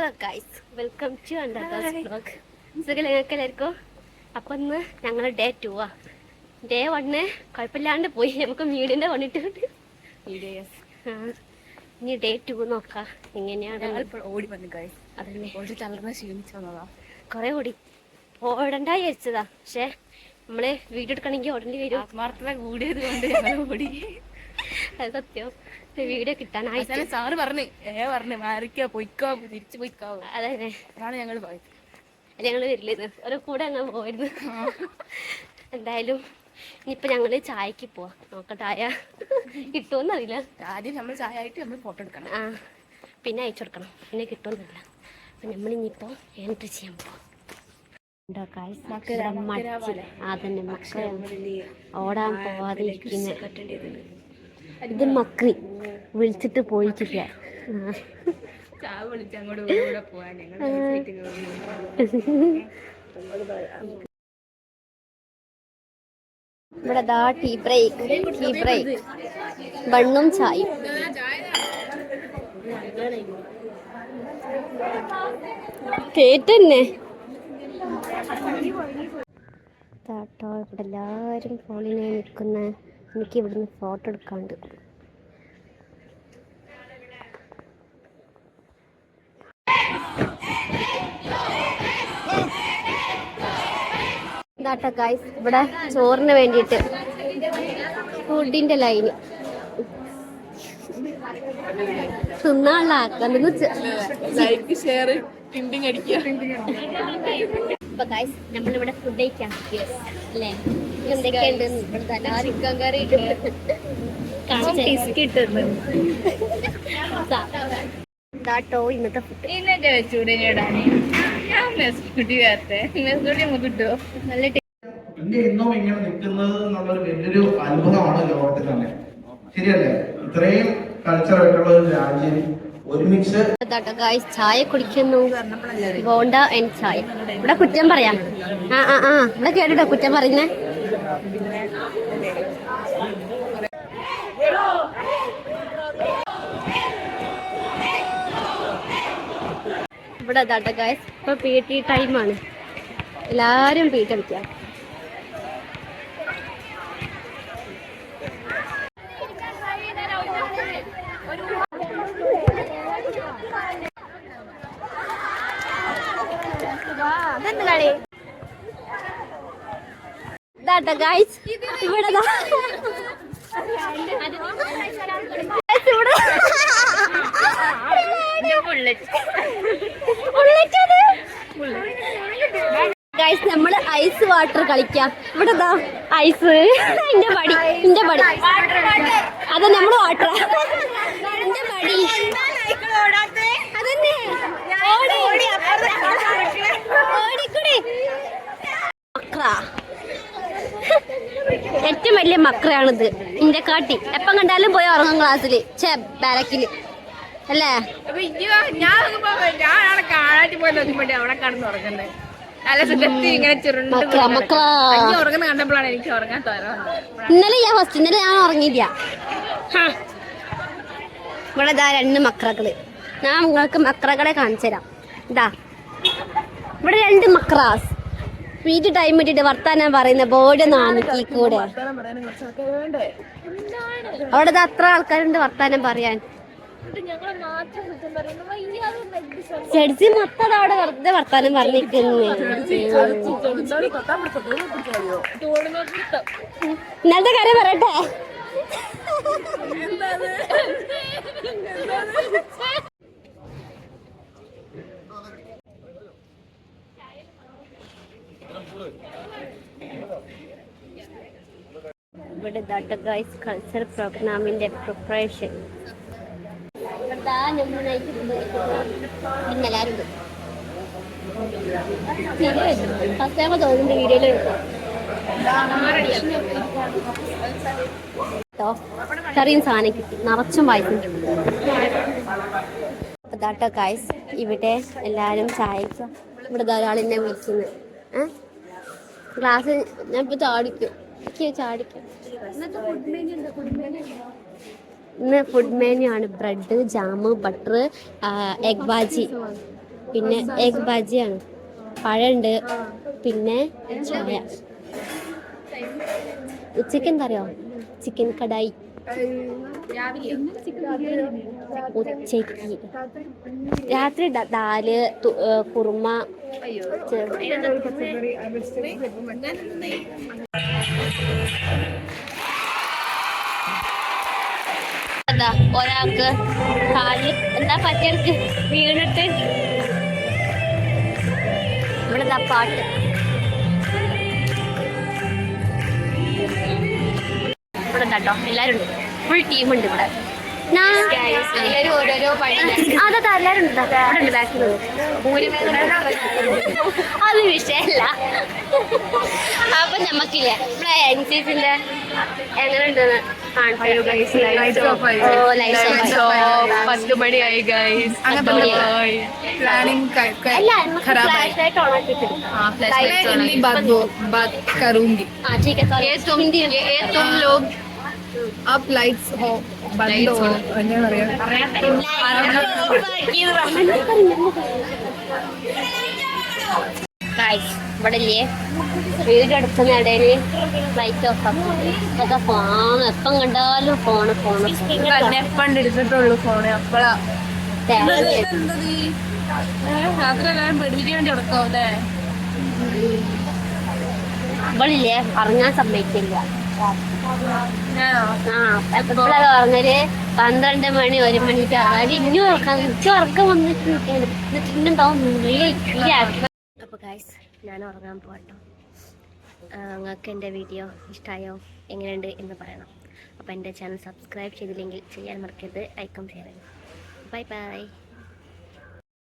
Hello guys, welcome to അണ്ടർദാസ് vlog. സുഖം നിങ്ങൾക്ക് എല്ലാവർക്കും. അപ്പം ഇന്ന് ഞങ്ങൾ ഡേ 2 ഡേ 1 കുഴപ്പമില്ലാണ്ട് പോയി. നമുക്ക് വീടിൻ്റെ പണിയിട്ടുണ്ട്. ഇനി ഡേ 2 നോക്കാം എങ്ങനെയാണ്. ഓടി വന്നു ഗൈസ്. അതല്ലേ ഓടി തളർന്ന് ക്ഷീണിച്ചു വന്നതാ. കുറേ ഓടി ഓടണ്ടായി വെച്ചതാ. പക്ഷെ നമ്മള് വീഡിയോ എടുക്കണമെങ്കിൽ ഓടേണ്ടി വരും. ആത്മാർത്ഥത കൂടിയത് കൊണ്ട് ഞങ്ങൾ ഓടി. അത് സത്യം. വീഡിയോ കിട്ടാനായിട്ട് സാറ് പറഞ്ഞു മാറിക്കോ, പൊയ്ക്കോ, തിരിച്ചു പോയിക്കോ. അതെ, അതാണ് ഞങ്ങൾ പോയത്. ഞങ്ങൾ വരില്ല, ഒരു കൂടെ ഞങ്ങൾ പോയിരുന്നു. എന്തായാലും ഇനിയിപ്പോൾ ഞങ്ങൾ ചായക്ക് പോവാം. നോക്കട്ടെ ചായ കിട്ടുമെന്നറിയില്ല. ആദ്യം നമ്മൾ ചായ ആയിട്ട് നമ്മൾ ഫോട്ടോ എടുക്കണം. പിന്നെ അയച്ചു കൊടുക്കണം. പിന്നെ കിട്ടുമെന്നറിയില്ല. അപ്പം നമ്മളിനിയിപ്പോൾ എൻട്രി ചെയ്യാൻ പോവാം. അതന്നെ മക്കൾ ഓടാൻ പോവാതെ ഇരിക്കുന്ന ഇത് മക്രി വിളിച്ചിട്ട് പോയിട്ടില്ല. ഇവിടെ ടീ ബ്രേക്ക് ബണ്ണും ചായയും. കേട്ടന്നെ താട്ടോ. ഇവിടെ എല്ലാവരും ഫോണിനെ നിൽക്കുന്ന. എനിക്ക് ഇവിടുന്ന് ഫോട്ടോ എടുക്കാണ്ട്. ഇതാട്ടോ ഗൈസ്, ഇവിടെ ചോറിന് വേണ്ടിയിട്ട് ഫുഡിന്റെ ലൈന് തിന്നാനുള്ള ഇപ്പൊ ഗൈസ് നമ്മളിവിടെ ഫുഡ് കഴിക്കാം അല്ലേ? എന്തൊക്കെയുണ്ട് ഇതാട്ടോ ഇന്നത്തെ ഫുഡ്. നല്ല ഇന്ത്യ ഇന്നും ഇങ്ങനെ നിൽക്കുന്നത് എന്നുള്ളൊരു വലിയൊരു അത്ഭുതമാണ് ലോകത്തിൽ തന്നെ. ശരിയല്ലേ? ഇത്രയും കൾച്ചറായിട്ടുള്ള ഒരു രാജ്യം ഒരുമിച്ച് ചായ കുടിക്കുന്നു. ബോണ്ട ആൻഡ് ചായ. ഇവിടെ കുറ്റം പറയാം. ഇവിടെ കേട്ടോ കുറ്റം പറയുന്നേ. ഇവിടെ ഗായ്സ് ഇപ്പൊ PT ടൈമാണ്. എല്ലാരും PT കളിക്കാം. ഗായ്സ് ഇവിടെ ഗൈസ് നമ്മള് ഐസ് വാട്ടർ കളിക്കാം. ഇവിടെ ഐസ് എന്റെ പടി അത് നമ്മള് വാട്ടർ എന്റെ പടി അതന്നെ ഓടിക്കൂടി. മക്ര ഏറ്റവും വലിയ മക്രയാണിത്. ഇന്റെ കാട്ടി എപ്പം കണ്ടാലും പോയി ഉറങ്ങും ക്ലാസ്സില് ബാരക്കില് അല്ലേ? ഇന്നലെ ഞാൻ ഉറങ്ങിയില്ല. ഇവിടെ രണ്ട് മക്രകള്. ഞാൻ നിങ്ങൾക്ക് മക്രകളെ കാണിച്ചു തരാം. ഇതാ ഇവിടെ രണ്ട് മക്രാസ്. PT ടൈം ഇട്ടിട്ട് വർത്താനം പറയുന്ന ബോർഡ് നാണിക്കി കൂടെ. അവിടെ അത്ര ആൾക്കാരുണ്ട് വർത്താനം പറയാൻ. ചെടിച്ച് മൊത്തം അവിടെ വെറുതെ വർത്താനം പറഞ്ഞിരിക്കുന്നു. ഇന്നത്തെ കാര്യം പറയട്ടെ. ഇവിടെ ഗൈസ് കൾച്ചർ പ്രോഗ്രാമിന്റെ പ്രിപ്പറേഷൻ. എല്ലാരും തോന്നുന്നുണ്ട് വീഡിയോയിൽ ചെറിയ സാധനം കിട്ടി. നിറച്ചും വായിച്ചിട്ടുണ്ട്. അതാട്ടോ ഗൈസ് ഇവിടെ എല്ലാരും ചായക്ക്. ഇവിടെ ധാരാളെന്നെ വിളിക്കുന്നു. ഗ്ലാസ് ഞാൻ ഇപ്പൊ ചാടിക്കും. ഇന്ന് ഫുഡ് മെനു ആണ്. Bread, jam, butter, egg Baji. പിന്നെ എഗ് ബജിയാണ്, പഴമുണ്ട്, പിന്നെ ചായ. ഉച്ചയ്ക്ക് എന്താ അറിയോ? ചിക്കൻ കടായി. ഉച്ചയ്ക്ക് രാത്രി ദാല്, കുറുമ. എന്താ ഒരാൾക്ക് കാലിൽ എന്താ പറ്റിയെടുക്ക് വീണിട്ട് ഇവിടെ പാട്ട്. ഇവിടെ കേട്ടോ എല്ലാരും ഉണ്ട്, ഫുൾ ടീമുണ്ട് ഇവിടെ. അതാ എല്ലാരും ഉണ്ട്, ഇവിടെ ഉണ്ട് ബാക്കിൽ. അത് വിഷയമല്ല. അപ്പൊ നമ്മക്കില്ലേ ഇവിടെ NCCന്റെ എങ്ങനെ ഉണ്ടെന്ന് अब लाइट्स हो बंद हो अन्य ഇവിടെ ഇല്ലേ വീട് എടുക്കുന്നതിടയില് ലൈറ്റ് ഓഫ് ആക്കും. അതൊക്കെ ഫോൺ എപ്പം കണ്ടാലും ഫോണ് എപ്പം എടുത്തിട്ടുള്ളൂ ഫോണ് അപ്പളാ രാത്രി എല്ലാവരും പഠിപ്പിക്കാൻ വേണ്ടി ഉറക്കം അല്ലേ. ഇവളില്ലേ ഉറങ്ങാൻ സമ്മതിക്കില്ല. എപ്പോഴാണ് പറഞ്ഞൊരു 12 മണി 1 മണിക്ക് അതായത് ഇനി ഉറക്കം വന്നിട്ട് എന്നിട്ടുണ്ടാവും. അപ്പൊ ഗൈസ് ഞാൻ ഉറങ്ങാൻ പോകട്ടോ. നിങ്ങൾക്ക് എൻ്റെ വീഡിയോ ഇഷ്ടമായോ എങ്ങനെയുണ്ട് എന്ന് പറയണം. അപ്പോൾ എൻ്റെ ചാനൽ സബ്സ്ക്രൈബ് ചെയ്തില്ലെങ്കിൽ ചെയ്യാൻ മറക്കരുത്. ലൈക്കും ഷെയർ ചെയ്യണം. Bye bye.